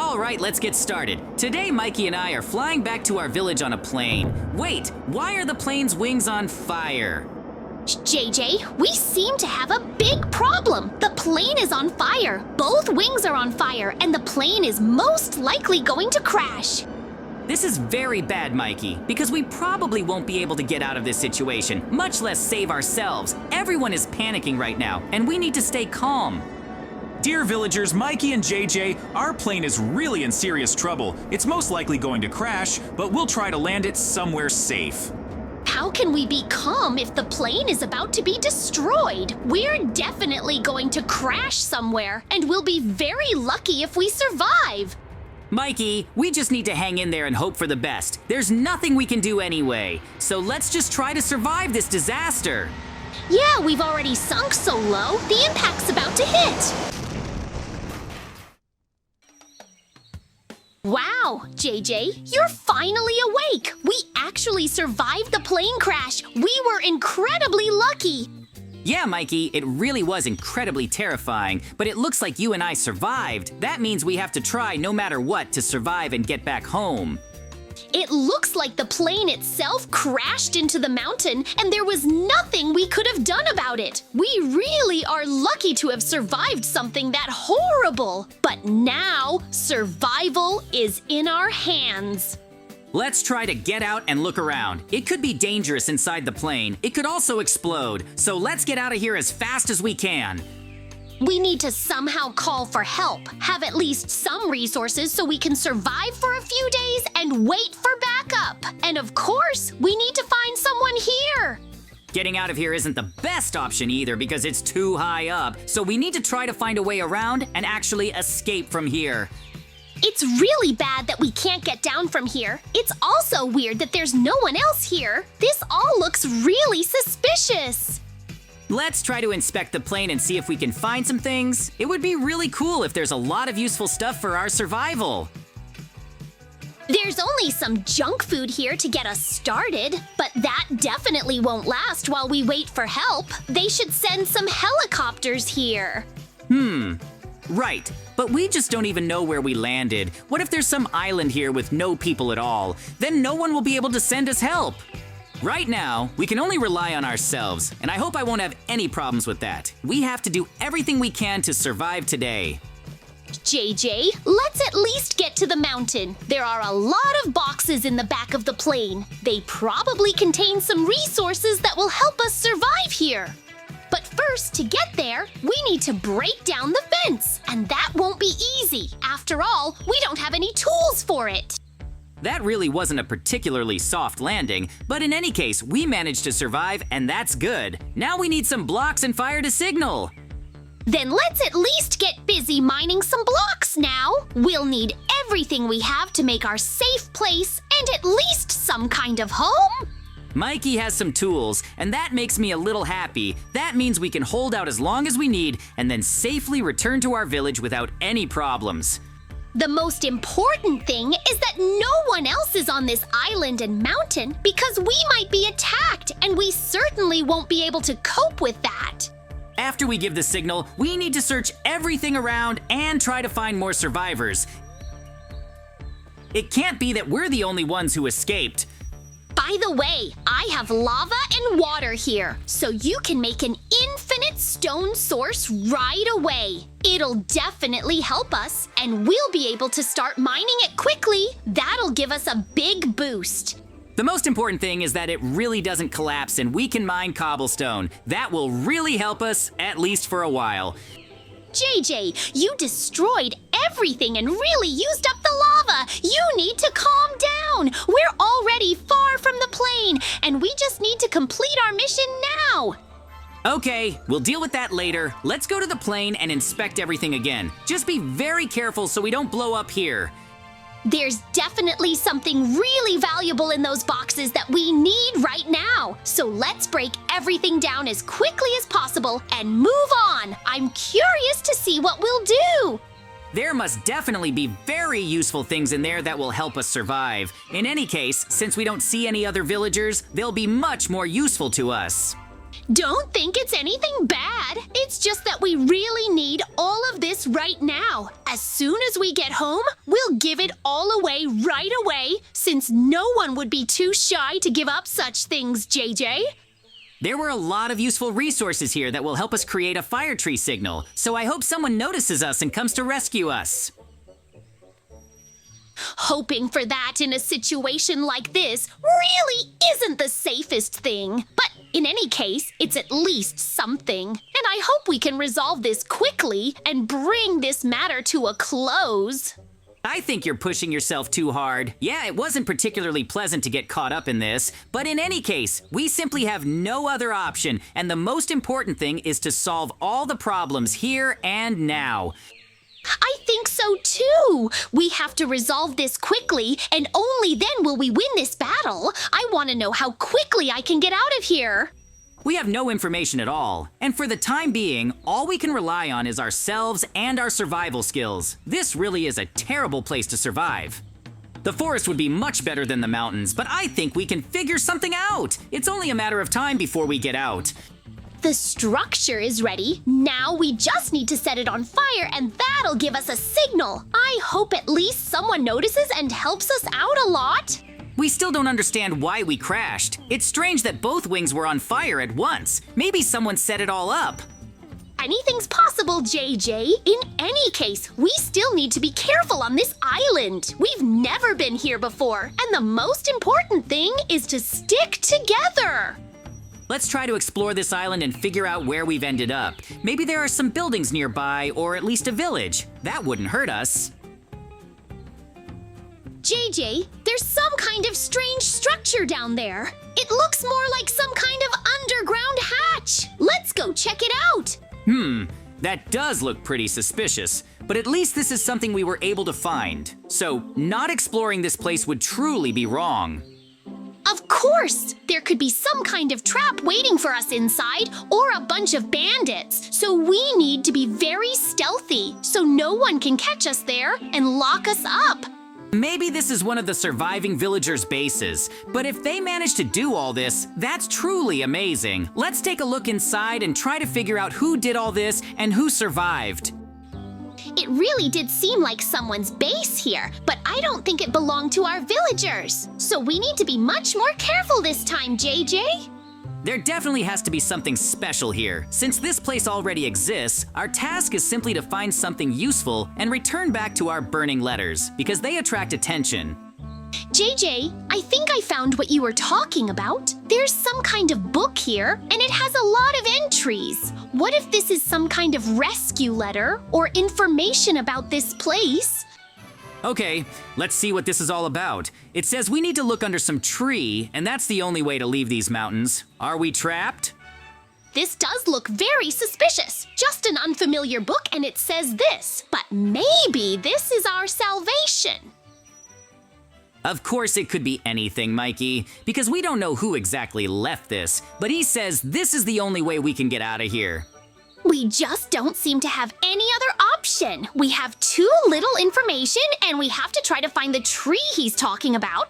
All right, let's get started. Today, Mikey and I are flying back to our village on a plane. Wait, why are the plane's wings on fire? JJ, we seem to have a big problem. The plane is on fire. Both wings are on fire, and the plane is most likely going to crash. This is very bad, Mikey, because we probably won't be able to get out of this situation, much less save ourselves. Everyone is panicking right now, and we need to stay calm. Dear villagers, Mikey and JJ, our plane is really in serious trouble. It's most likely going to crash, but we'll try to land it somewhere safe. How can we be calm if the plane is about to be destroyed? We're definitely going to crash somewhere, and we'll be very lucky if we survive. Mikey, we just need to hang in there and hope for the best. There's nothing we can do anyway, so let's just try to survive this disaster. Yeah, we've already sunk so low, the impact's about to hit. Wow, JJ, you're finally awake! We actually survived the plane crash! We were incredibly lucky! Yeah, Mikey, it really was incredibly terrifying, but it looks like you and I survived. That means we have to try no matter what to survive and get back home. It looks like the plane itself crashed into the mountain, and there was nothing we could have done about it. We really are lucky to have survived something that horrible. But now, survival is in our hands. Let's try to get out and look around. It could be dangerous inside the plane. It could also explode. So let's get out of here as fast as we can. We need to somehow call for help, have at least some resources so we can survive for a few days and wait for backup. And of course, we need to find someone here. Getting out of here isn't the best option either because it's too high up. So we need to try to find a way around and actually escape from here. It's really bad that we can't get down from here. It's also weird that there's no one else here. This all looks really suspicious. Let's try to inspect the plane and see if we can find some things. It would be really cool if there's a lot of useful stuff for our survival. There's only some junk food here to get us started, but that definitely won't last while we wait for help. They should send some helicopters here. Right, but we just don't even know where we landed. What if there's some island here with no people at all? Then no one will be able to send us help. Right now, we can only rely on ourselves, and I hope I won't have any problems with that. We have to do everything we can to survive today. JJ, let's at least get to the mountain. There are a lot of boxes in the back of the plane. They probably contain some resources that will help us survive here. But first, to get there, we need to break down the fence, and that won't be easy. After all, we don't have any tools for it. That really wasn't a particularly soft landing, but in any case, we managed to survive, and that's good. Now we need some blocks and fire to signal. Then let's at least get busy mining some blocks now. We'll need everything we have to make our safe place and at least some kind of home. Mikey has some tools, and that makes me a little happy. That means we can hold out as long as we need and then safely return to our village without any problems. The most important thing is that no one else is on this island and mountain because we might be attacked, and we certainly won't be able to cope with that. After we give the signal, we need to search everything around and try to find more survivors. It can't be that we're the only ones who escaped. By the way, I have lava and water here, so you can make an infinite stone source right away. It'll definitely help us, and we'll be able to start mining it quickly. That'll give us a big boost. The most important thing is that it really doesn't collapse and we can mine cobblestone. That will really help us, at least for a while. JJ, you destroyed everything and really used up the lava. You need to calm down. We're already far from the plane, and we just need to complete our mission now. Okay, we'll deal with that later. Let's go to the plane and inspect everything again. Just be very careful so we don't blow up here. There's definitely something really valuable in those boxes that we need right now. So let's break everything down as quickly as possible and move on. I'm curious to see what we'll do. There must definitely be very useful things in there that will help us survive. In any case, since we don't see any other villagers, they'll be much more useful to us. Don't think it's anything bad. It's just that we really need all of this right now. As soon as we get home, we'll give it all away right away, since no one would be too shy to give up such things, JJ. There were a lot of useful resources here that will help us create a fire tree signal, so I hope someone notices us and comes to rescue us. Hoping for that in a situation like this really isn't the safest thing. But in any case, it's at least something. And I hope we can resolve this quickly and bring this matter to a close. I think you're pushing yourself too hard. Yeah, it wasn't particularly pleasant to get caught up in this, but in any case, we simply have no other option, and the most important thing is to solve all the problems here and now. I think so too. We have to resolve this quickly, and only then will we win this battle. I want to know how quickly I can get out of here. We have no information at all, and for the time being, all we can rely on is ourselves and our survival skills. This really is a terrible place to survive. The forest would be much better than the mountains, but I think we can figure something out. It's only a matter of time before we get out. The structure is ready. Now we just need to set it on fire, and that'll give us a signal. I hope at least someone notices and helps us out a lot. We still don't understand why we crashed. It's strange that both wings were on fire at once. Maybe someone set it all up. Anything's possible, JJ. In any case, we still need to be careful on this island. We've never been here before, and the most important thing is to stick together. Let's try to explore this island and figure out where we've ended up. Maybe there are some buildings nearby, or at least a village. That wouldn't hurt us. JJ, there's some kind of strange structure down there. It looks more like some kind of underground hatch. Let's go check it out. That does look pretty suspicious, but at least this is something we were able to find. So, not exploring this place would truly be wrong. Of course! There could be some kind of trap waiting for us inside, or a bunch of bandits. So we need to be very stealthy, so no one can catch us there and lock us up. Maybe this is one of the surviving villagers' bases, but if they manage to do all this, that's truly amazing. Let's take a look inside and try to figure out who did all this and who survived. It really did seem like someone's base here, but I don't think it belonged to our villagers. So we need to be much more careful this time, JJ. There definitely has to be something special here. Since this place already exists, our task is simply to find something useful and return back to our burning letters, because they attract attention. JJ, I think I found what you were talking about. There's some kind of book here, and it has a lot of entries. What if this is some kind of rescue letter or information about this place? Okay, let's see what this is all about. It says we need to look under some tree, and that's the only way to leave these mountains. Are we trapped? This does look very suspicious. Just an unfamiliar book, and it says this. But maybe this is our salvation. Of course it could be anything, Mikey, because we don't know who exactly left this, but he says this is the only way we can get out of here. We just don't seem to have any other option. We have too little information, and we have to try to find the tree he's talking about.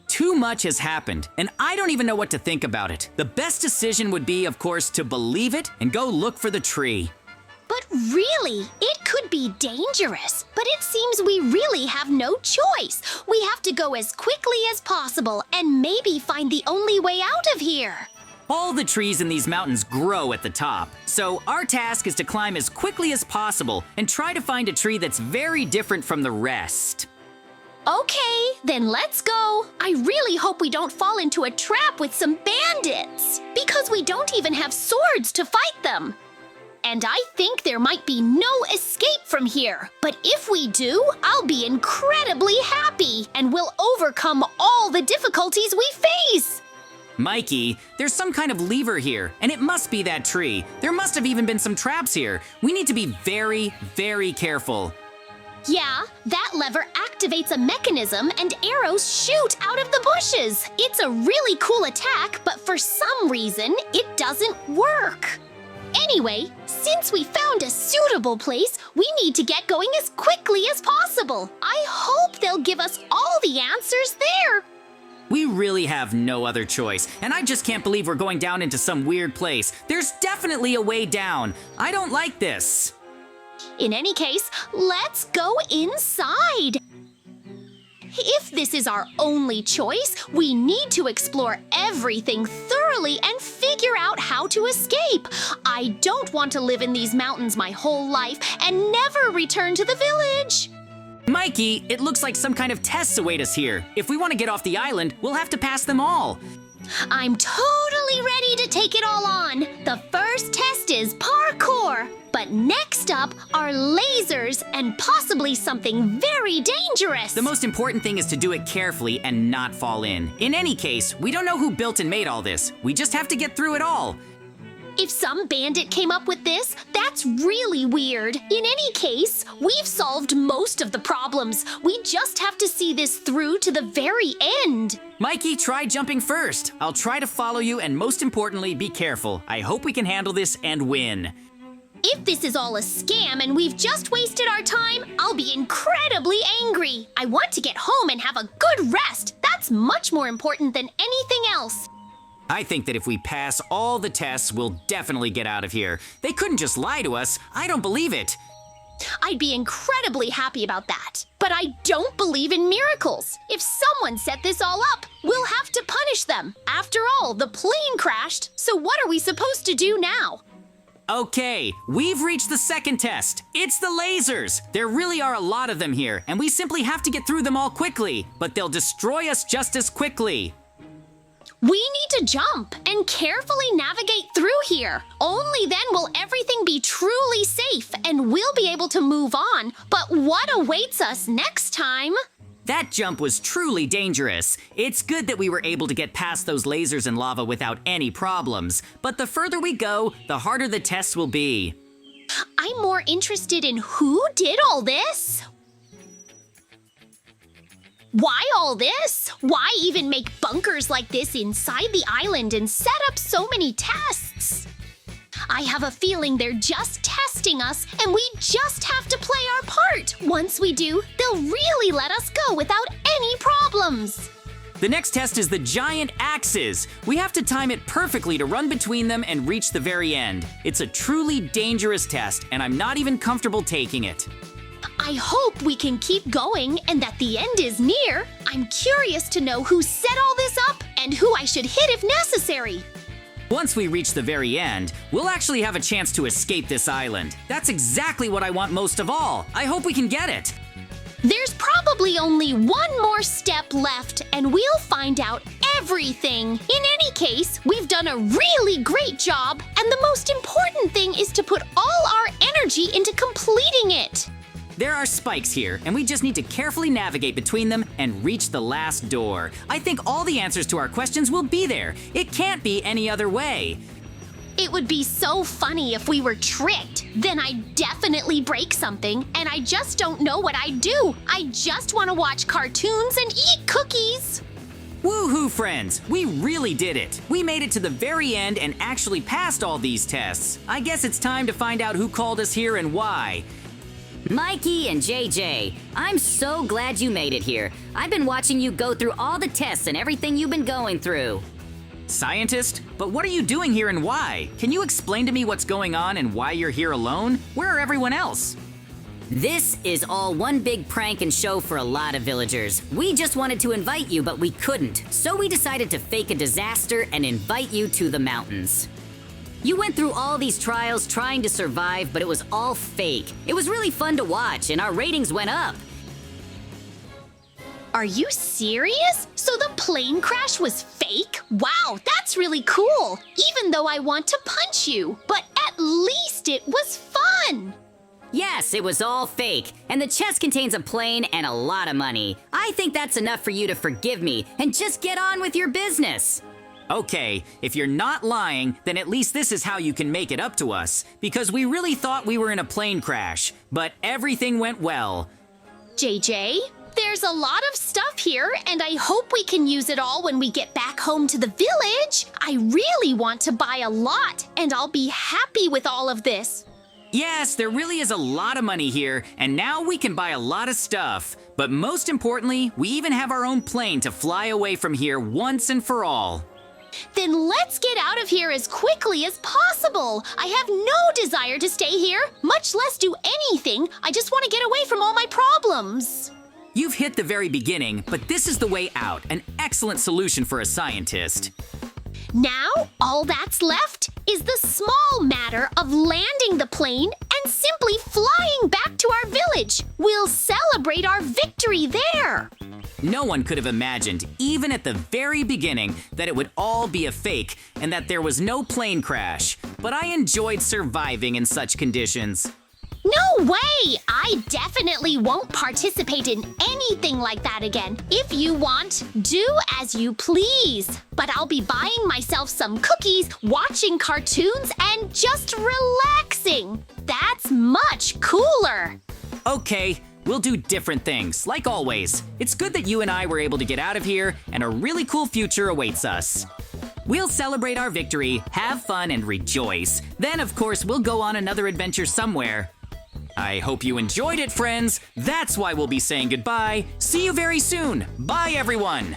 Too much has happened, and I don't even know what to think about it. The best decision would be, of course, to believe it and go look for the tree. But really, it could be dangerous. But it seems we really have no choice. We have to go as quickly as possible and maybe find the only way out of here. All the trees in these mountains grow at the top, so our task is to climb as quickly as possible and try to find a tree that's very different from the rest. Okay, then let's go. I really hope we don't fall into a trap with some bandits, because we don't even have swords to fight them. And I think there might be no escape from here. But if we do, I'll be incredibly happy, and we'll overcome all the difficulties we face. Mikey, there's some kind of lever here, and it must be that tree. There must have even been some traps here. We need to be very, very careful. Yeah, that lever activates a mechanism and arrows shoot out of the bushes. It's a really cool attack, but for some reason, it doesn't work. Anyway, since we found a suitable place, we need to get going as quickly as possible. I hope they'll give us all the answers there. We really have no other choice, and I just can't believe we're going down into some weird place. There's definitely a way down. I don't like this. In any case, let's go inside. If this is our only choice, we need to explore everything thoroughly and figure out how to escape. I don't want to live in these mountains my whole life and never return to the village. Mikey, it looks like some kind of tests await us here. If we want to get off the island, we'll have to pass them all. I'm totally ready to take it all on. The first test is parkour. But next up are lasers and possibly something very dangerous. The most important thing is to do it carefully and not fall in. In any case, we don't know who built and made all this. We just have to get through it all. If some bandit came up with this, that's really weird. In any case, we've solved most of the problems. We just have to see this through to the very end. Mikey, try jumping first. I'll try to follow you, and most importantly, be careful. I hope we can handle this and win. If this is all a scam and we've just wasted our time, I'll be incredibly angry. I want to get home and have a good rest. That's much more important than anything else. I think that if we pass all the tests, we'll definitely get out of here. They couldn't just lie to us. I don't believe it. I'd be incredibly happy about that. But I don't believe in miracles. If someone set this all up, we'll have to punish them. After all, the plane crashed, so what are we supposed to do now? Okay, we've reached the second test. It's the lasers. There really are a lot of them here, and we simply have to get through them all quickly, but they'll destroy us just as quickly. We need to jump and carefully navigate through here. Only then will everything be truly safe and we'll be able to move on. But what awaits us next time? That jump was truly dangerous. It's good that we were able to get past those lasers and lava without any problems. But the further we go, the harder the tests will be. I'm more interested in who did all this. Why all this? Why even make bunkers like this inside the island and set up so many tests? I have a feeling they're just testing us and we just have to play our part. Once we do, they'll really let us go without any problems. The next test is the giant axes. We have to time it perfectly to run between them and reach the very end. It's a truly dangerous test and I'm not even comfortable taking it. I hope we can keep going and that the end is near. I'm curious to know who set all this up and who I should hit if necessary. Once we reach the very end, we'll actually have a chance to escape this island. That's exactly what I want most of all. I hope we can get it. There's probably only one more step left and we'll find out everything. In any case, we've done a really great job and the most important thing is to put all our energy into completing it. There are spikes here, and we just need to carefully navigate between them and reach the last door. I think all the answers to our questions will be there. It can't be any other way. It would be so funny if we were tricked. Then I'd definitely break something, and I just don't know what I'd do. I just want to watch cartoons and eat cookies. Woohoo, friends! We really did it. We made it to the very end and actually passed all these tests. I guess it's time to find out who called us here and why. Mikey and JJ, I'm so glad you made it here. I've been watching you go through all the tests and everything you've been going through. Scientist? But what are you doing here and why? Can you explain to me what's going on and why you're here alone? Where are everyone else? This is all one big prank and show for a lot of villagers. We just wanted to invite you, but we couldn't. So we decided to fake a disaster and invite you to the mountains. You went through all these trials trying to survive, but it was all fake. It was really fun to watch, and our ratings went up. Are you serious? So the plane crash was fake? Wow, that's really cool. Even though I want to punch you, but at least it was fun. Yes, it was all fake, and the chest contains a plane and a lot of money. I think that's enough for you to forgive me and just get on with your business. Okay, if you're not lying, then at least this is how you can make it up to us. Because we really thought we were in a plane crash, but everything went well. JJ, there's a lot of stuff here, and I hope we can use it all when we get back home to the village. I really want to buy a lot, and I'll be happy with all of this. Yes, there really is a lot of money here, and now we can buy a lot of stuff. But most importantly, we even have our own plane to fly away from here once and for all. Then let's get out of here as quickly as possible. I have no desire to stay here, much less do anything. I just want to get away from all my problems. You've hit the very beginning, but this is the way out, an excellent solution for a scientist. Now, all that's left is the small matter of landing the plane and simply flying back to our village. We'll celebrate our victory there. No one could have imagined, even at the very beginning, that it would all be a fake and that there was no plane crash. But I enjoyed surviving in such conditions. No way! I definitely won't participate in anything like that again. If you want, do as you please. But I'll be buying myself some cookies, watching cartoons, and just relaxing. That's much cooler. Okay, we'll do different things, like always. It's good that you and I were able to get out of here, and a really cool future awaits us. We'll celebrate our victory, have fun, and rejoice. Then, of course, we'll go on another adventure somewhere. I hope you enjoyed it, friends. That's why we'll be saying goodbye. See you very soon. Bye, everyone.